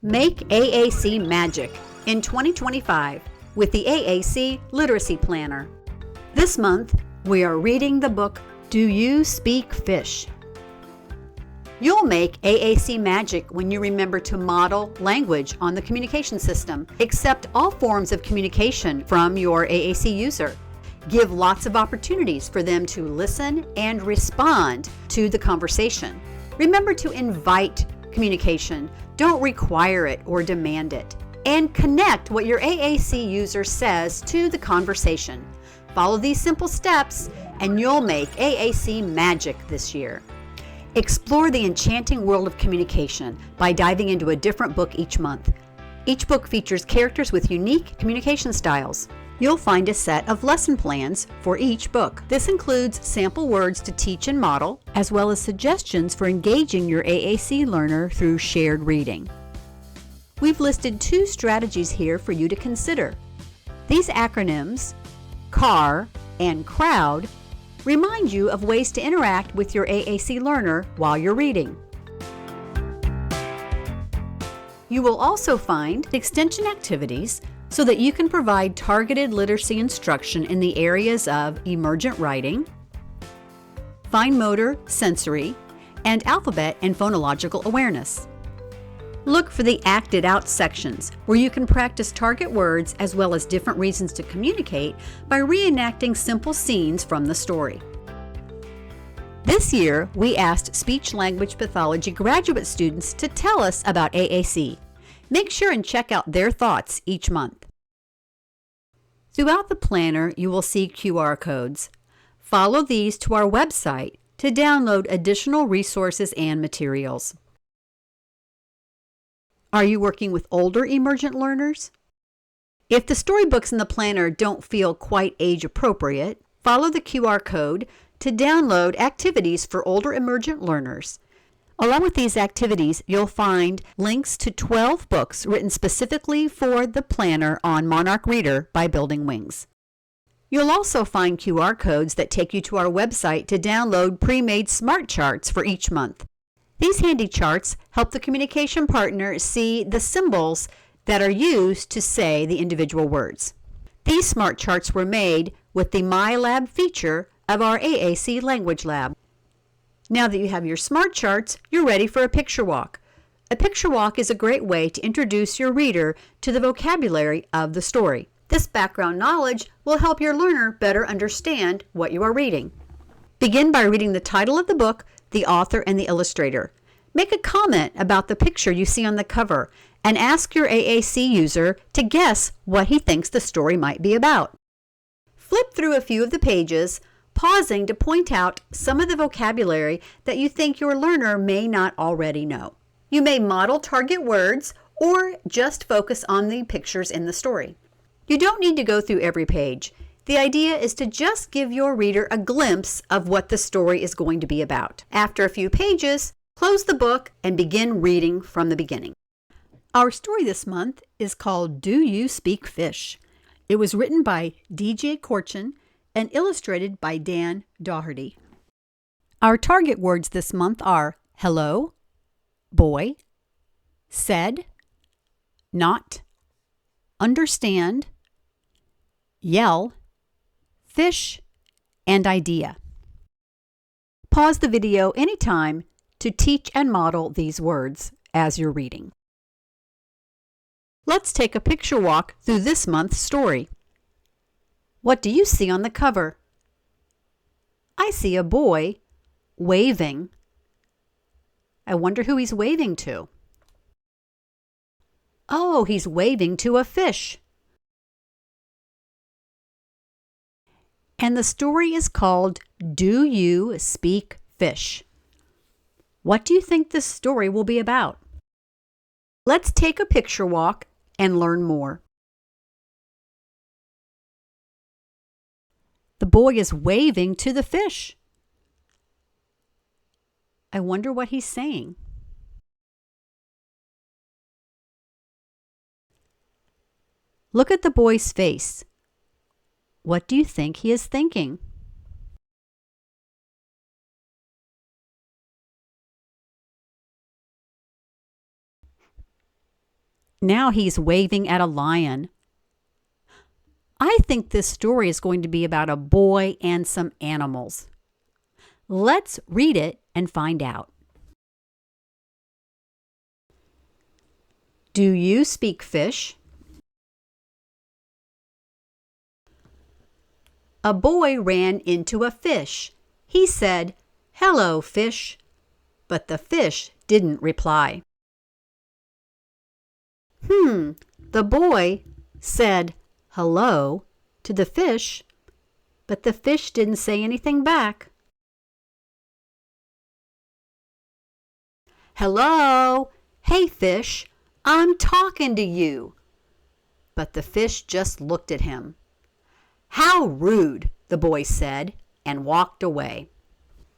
Make AAC magic in 2025 with the AAC Literacy Planner. This month, we are reading the book, Do You Speak Fish? You'll make AAC magic when you remember to model language on the communication system. Accept all forms of communication from your AAC user. Give lots of opportunities for them to listen and respond to the conversation. Remember to invite communication. Don't require it or demand it. And connect what your AAC user says to the conversation. Follow these simple steps and you'll make AAC magic this year. Explore the enchanting world of communication by diving into a different book each month. Each book features characters with unique communication styles. You'll find a set of lesson plans for each book. This includes sample words to teach and model, as well as suggestions for engaging your AAC learner through shared reading. We've listed 2 strategies here for you to consider. These acronyms, CAR and CROWD, remind you of ways to interact with your AAC learner while you're reading. You will also find extension activities so that you can provide targeted literacy instruction in the areas of emergent writing, fine motor, sensory, and alphabet and phonological awareness. Look for the acted out sections where you can practice target words as well as different reasons to communicate by reenacting simple scenes from the story. This year, we asked speech-language pathology graduate students to tell us about AAC. Make sure and check out their thoughts each month. Throughout the planner, you will see QR codes. Follow these to our website to download additional resources and materials. Are you working with older emergent learners? If the storybooks in the planner don't feel quite age appropriate, follow the QR code to download activities for older emergent learners. Along with these activities, you'll find links to 12 books written specifically for the planner on Monarch Reader by Building Wings. You'll also find QR codes that take you to our website to download pre-made smart charts for each month. These handy charts help the communication partner see the symbols that are used to say the individual words. These smart charts were made with the My Lab feature of our AAC Language Lab. Now that you have your smart charts, you're ready for a picture walk. A picture walk is a great way to introduce your reader to the vocabulary of the story. This background knowledge will help your learner better understand what you are reading. Begin by reading the title of the book, the author, and the illustrator. Make a comment about the picture you see on the cover and ask your AAC user to guess what he thinks the story might be about. Flip through a few of the pages, pausing to point out some of the vocabulary that you think your learner may not already know. You may model target words or just focus on the pictures in the story. You don't need to go through every page. The idea is to just give your reader a glimpse of what the story is going to be about. After a few pages, close the book and begin reading from the beginning. Our story this month is called Do You Speak Fish? It was written by DJ Corchin and illustrated by Dan Dougherty. Our target words this month are hello, boy, said, not, understand, yell, fish, and idea. Pause the video anytime to teach and model these words as you're reading. Let's take a picture walk through this month's story. What do you see on the cover? I see a boy waving. I wonder who he's waving to. Oh, he's waving to a fish. And the story is called Do You Speak Fish? What do you think this story will be about? Let's take a picture walk and learn more. The boy is waving to the fish. I wonder what he's saying. Look at the boy's face. What do you think he is thinking? Now he's waving at a lion. I think this story is going to be about a boy and some animals. Let's read it and find out. Do you speak fish? A boy ran into a fish. He said, "Hello, fish." But the fish didn't reply. The boy said hello to the fish, but the fish didn't say anything back. "Hello, hey fish, I'm talking to you." But the fish just looked at him. "How rude," the boy said, and walked away.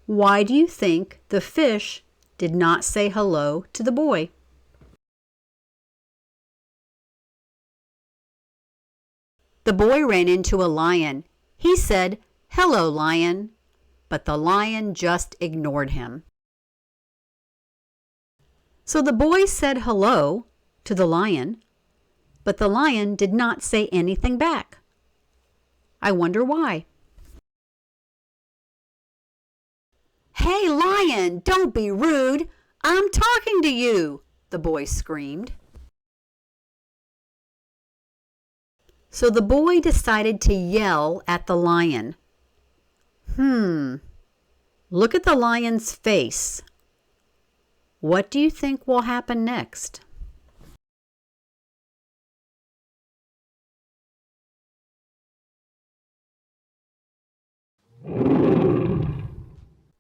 Why do you think the fish did not say hello to the boy? The boy ran into a lion. He said, "Hello, lion," but the lion just ignored him. So the boy said hello to the lion, but the lion did not say anything back. I wonder why. "Hey, lion, don't be rude. I'm talking to you," the boy screamed. So the boy decided to yell at the lion. Look at the lion's face. What do you think will happen next?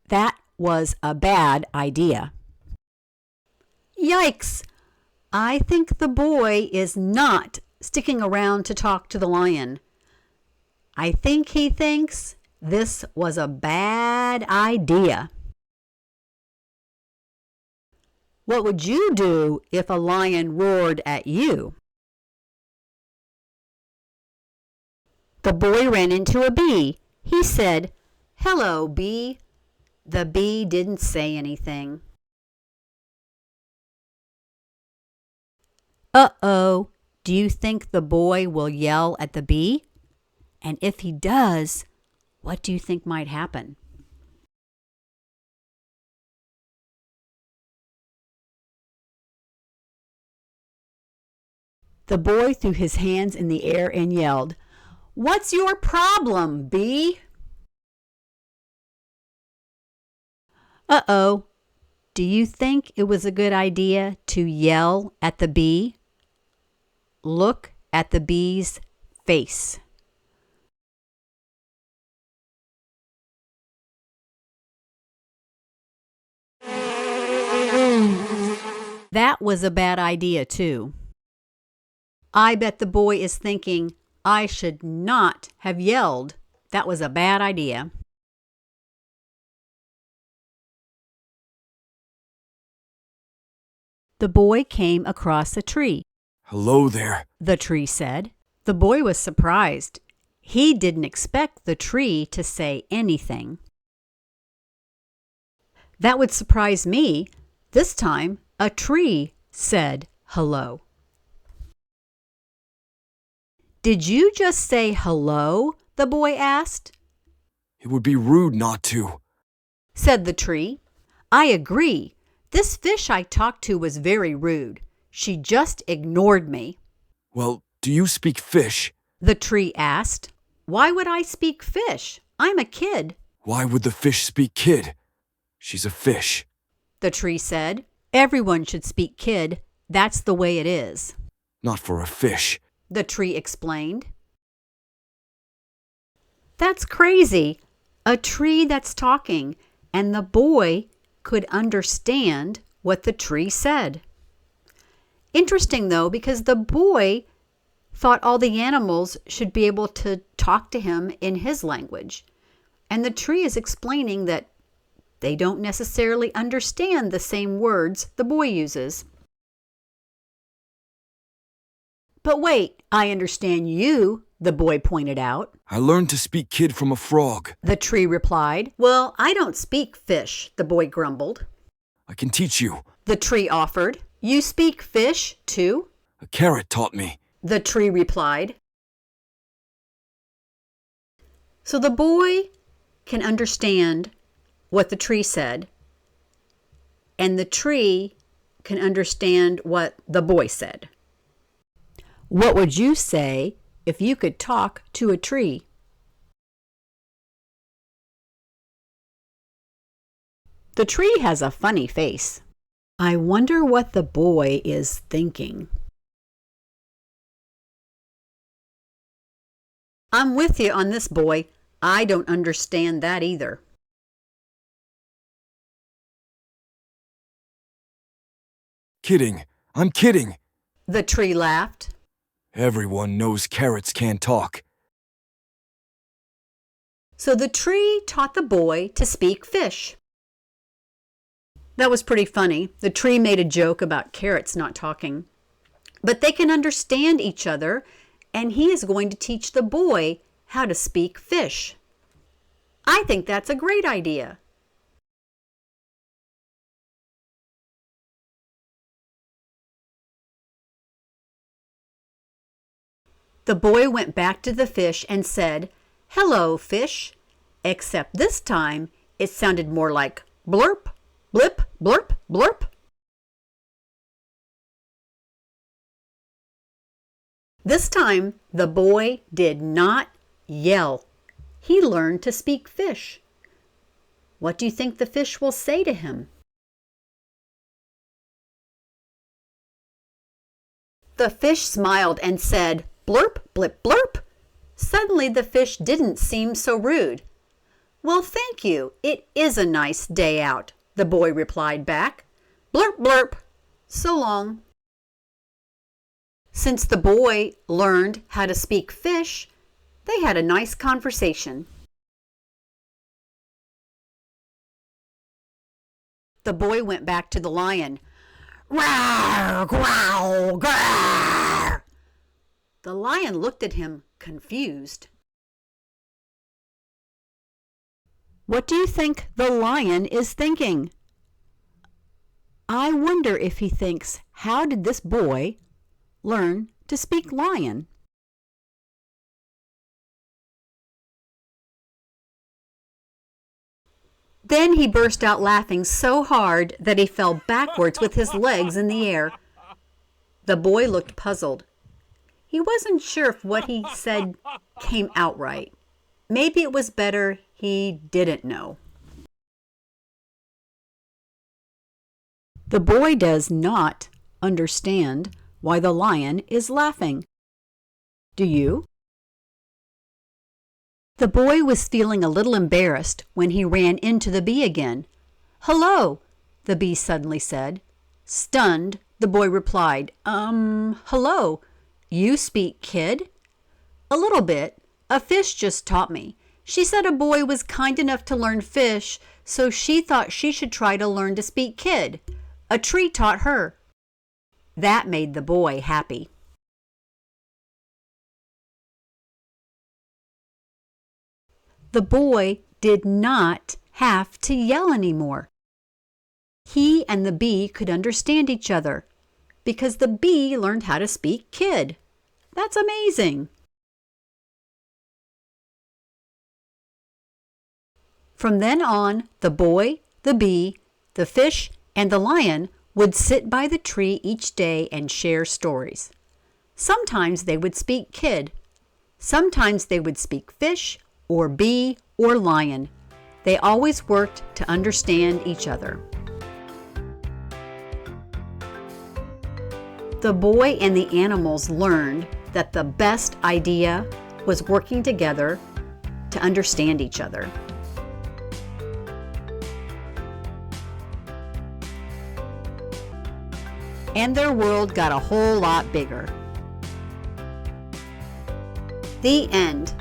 That was a bad idea. Yikes! I think the boy is not sticking around to talk to the lion. I think he thinks this was a bad idea. What would you do if a lion roared at you? The boy ran into a bee. He said, "Hello, bee." The bee didn't say anything. Uh-oh, do you think the boy will yell at the bee? And if he does, what do you think might happen? The boy threw his hands in the air and yelled, "What's your problem, bee?" Uh-oh, do you think it was a good idea to yell at the bee? Look at the bee's face. That was a bad idea, too. I bet the boy is thinking, I should not have yelled. That was a bad idea. The boy came across a tree. "Hello there," the tree said. The boy was surprised. He didn't expect the tree to say anything. That would surprise me. This time, a tree said hello. "Did you just say hello?" the boy asked. "It would be rude not to," said the tree. "I agree. This fish I talked to was very rude. She just ignored me." "Well, do you speak fish?" the tree asked. "Why would I speak fish? I'm a kid." "Why would the fish speak kid? She's a fish," the tree said. "Everyone should speak kid. That's the way it is." "Not for a fish," the tree explained. That's crazy. A tree that's talking, and the boy could understand what the tree said. Interesting, though, because the boy thought all the animals should be able to talk to him in his language. And the tree is explaining that they don't necessarily understand the same words the boy uses. "But wait, I understand you," the boy pointed out. "I learned to speak kid from a frog," the tree replied. "Well, I don't speak fish," the boy grumbled. "I can teach you." The tree offered. "You speak fish, too?" A carrot taught me. the tree replied. So the boy can understand what the tree said, and the tree can understand what the boy said. What would you say if you could talk to a tree? The tree has a funny face. I wonder what the boy is thinking. I'm with you on this, boy. I don't understand that either. Kidding. I'm kidding. The tree laughed. Everyone knows carrots can't talk. So the tree taught the boy to speak fish. That was pretty funny. The tree made a joke about carrots not talking. But they can understand each other, and he is going to teach the boy how to speak fish. I think that's a great idea. The boy went back to the fish and said, "Hello, fish," except this time it sounded more like blurp, blip, blurp, blurp. This time the boy did not yell. He learned to speak fish. What do you think the fish will say to him? The fish smiled and said, "Blurp, blip, blurp." Suddenly the fish didn't seem so rude. "Well, thank you. It is a nice day out," the boy replied back. "Blurp, blurp. So long." Since the boy learned how to speak fish, they had a nice conversation. The boy went back to the lion. "Rawr, growl, grrr." The lion looked at him, confused. What do you think the lion is thinking? I wonder if he thinks, how did this boy learn to speak lion? Then he burst out laughing so hard that he fell backwards with his legs in the air. The boy looked puzzled. He wasn't sure if what he said came out right. Maybe it was better he didn't know. The boy does not understand why the lion is laughing. Do you? The boy was feeling a little embarrassed when he ran into the bee again. "Hello," the bee suddenly said. Stunned, the boy replied, hello. You speak kid?" "A little bit. A fish just taught me. She said a boy was kind enough to learn fish, so she thought she should try to learn to speak kid. A tree taught her." That made the boy happy. The boy did not have to yell anymore. He and the bee could understand each other because the bee learned how to speak kid. That's amazing. From then on, the boy, the bee, the fish, and the lion would sit by the tree each day and share stories. Sometimes they would speak kid. Sometimes they would speak fish or bee or lion. They always worked to understand each other. The boy and the animals learned that the best idea was working together to understand each other. And their world got a whole lot bigger. The end.